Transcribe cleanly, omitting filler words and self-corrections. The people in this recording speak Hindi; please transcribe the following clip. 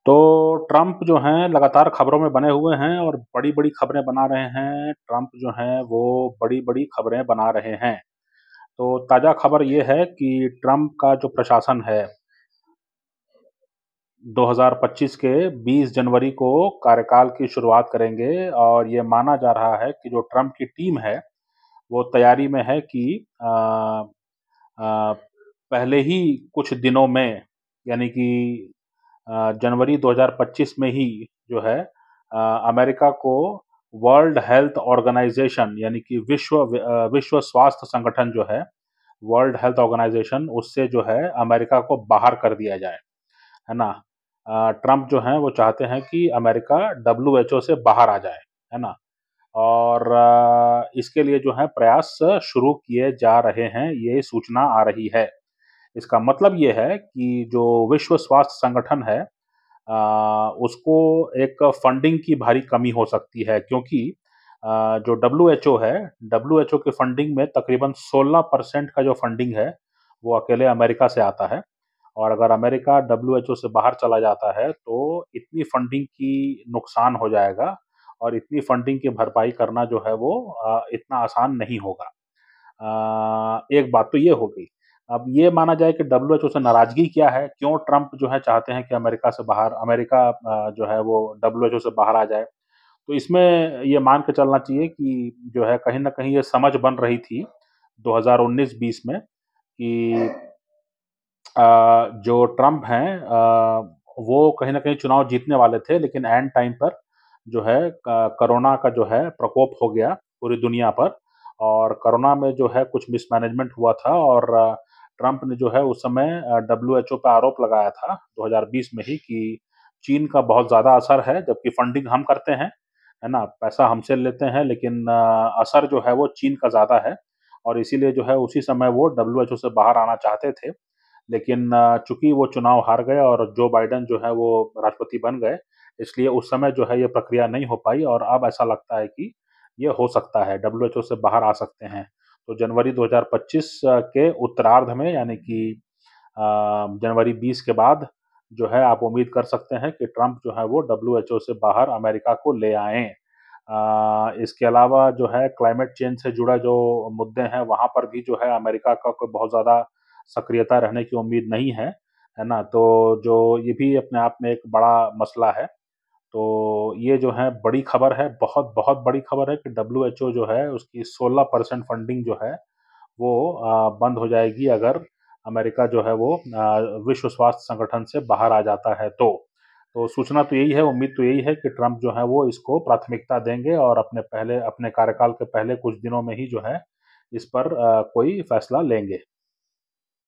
तो ट्रम्प जो हैं लगातार खबरों में बने हुए हैं और बड़ी-बड़ी खबरें बना रहे हैं। ट्रम्प जो हैं वो बड़ी-बड़ी खबरें बना रहे हैं। तो ताज़ा खबर ये है कि ट्रम्प का जो प्रशासन है 2025 के 20 जनवरी को कार्यकाल की शुरुआत करेंगे और ये माना जा रहा है कि जो ट्रम्प की टीम है, वो तैयारी में है कि अ, पहले ही कुछ दिनों में यानी कि जनवरी 2025 में ही जो है अमेरिका को वर्ल्ड हेल्थ ऑर्गेनाइजेशन यानी कि विश्व स्वास्थ्य संगठन जो है, वर्ल्ड हेल्थ ऑर्गेनाइजेशन उससे जो है अमेरिका को बाहर कर दिया जाए, है ना? ट्रम्प जो हैं वो चाहते हैं कि अमेरिका डब्ल्यूएचओ से बाहर आ जाए, है ना? और इसके लिए जो है प्रयास शुरू किए जा रहे हैं, ये सूचना आ रही है। इसका मतलब ये है कि जो विश्व स्वास्थ्य संगठन है उसको एक फंडिंग की भारी कमी हो सकती है क्योंकि जो डब्ल्यूएचओ है, डब्ल्यूएचओ की फंडिंग में तकरीबन 16% का जो फंडिंग है, वो अकेले अमेरिका से आता है और अगर अमेरिका डब्ल्यूएचओ से बाहर चला जाता है, तो इतनी फंडिंग की नुकसान हो जाएगा और इतनी फंडिंग की भरपाई करना जो है वो इतना आसान नहीं होगा। एक बात तो ये हो गई। अब ये माना जाए कि डब्ल्यूएचओ से नाराज़गी क्या है? क्यों ट्रम्प जो है चाहते हैं कि अमेरिका जो है वो डब्ल्यूएचओ से बाहर आ जाए? तो इसमें ये मान के चलना चाहिए कि जो है कहीं न कहीं ये समझ बन रही थी 2019-20 में कि जो ट्रम्प हैं वो कहीं न कहीं चुनाव जीतने वाले थे लेकिन ऐन टाइम पर जो है कोरोना का जो है प्रकोप हो गया पूरी दुनिया पर और कोरोना में जो है कुछ मिसमैनेजमेंट हुआ था और ट्रम्प ने जो है उस समय डब्ल्यूएचओ पे आरोप लगाया था 2020 में ही कि चीन का बहुत ज़्यादा असर है जबकि फंडिंग हम करते हैं, है ना? पैसा हमसे लेते हैं लेकिन असर जो है वो चीन का ज़्यादा है और इसीलिए जो है उसी समय वो डब्ल्यूएचओ से बाहर आना चाहते थे। लेकिन चूँकि वो चुनाव हार गए और जो बाइडेन जो है वो राष्ट्रपति बन गए, इसलिए उस समय जो है ये प्रक्रिया नहीं हो पाई और अब ऐसा लगता है कि ये हो सकता है, डब्ल्यूएचओ से बाहर आ सकते हैं। तो जनवरी 2025 के उत्तरार्ध में यानी कि जनवरी 20 के बाद जो है आप उम्मीद कर सकते हैं कि ट्रम्प जो है वो डब्ल्यूएचओ से बाहर अमेरिका को ले आएँ। इसके अलावा जो है क्लाइमेट चेंज से जुड़ा जो मुद्दे हैं, वहाँ पर भी जो है अमेरिका का कोई बहुत ज़्यादा सक्रियता रहने की उम्मीद नहीं है ना? तो जो ये भी अपने आप में एक बड़ा मसला है। तो ये जो है बड़ी खबर है, बहुत बड़ी खबर है कि डब्ल्यूएचओ जो है उसकी 16% फंडिंग जो है वो बंद हो जाएगी अगर अमेरिका जो है वो विश्व स्वास्थ्य संगठन से बाहर आ जाता है तो। तो सूचना तो यही है, उम्मीद तो यही है कि ट्रम्प जो है वो इसको प्राथमिकता देंगे और अपने कार्यकाल के पहले कुछ दिनों में ही जो है इस पर कोई फैसला लेंगे।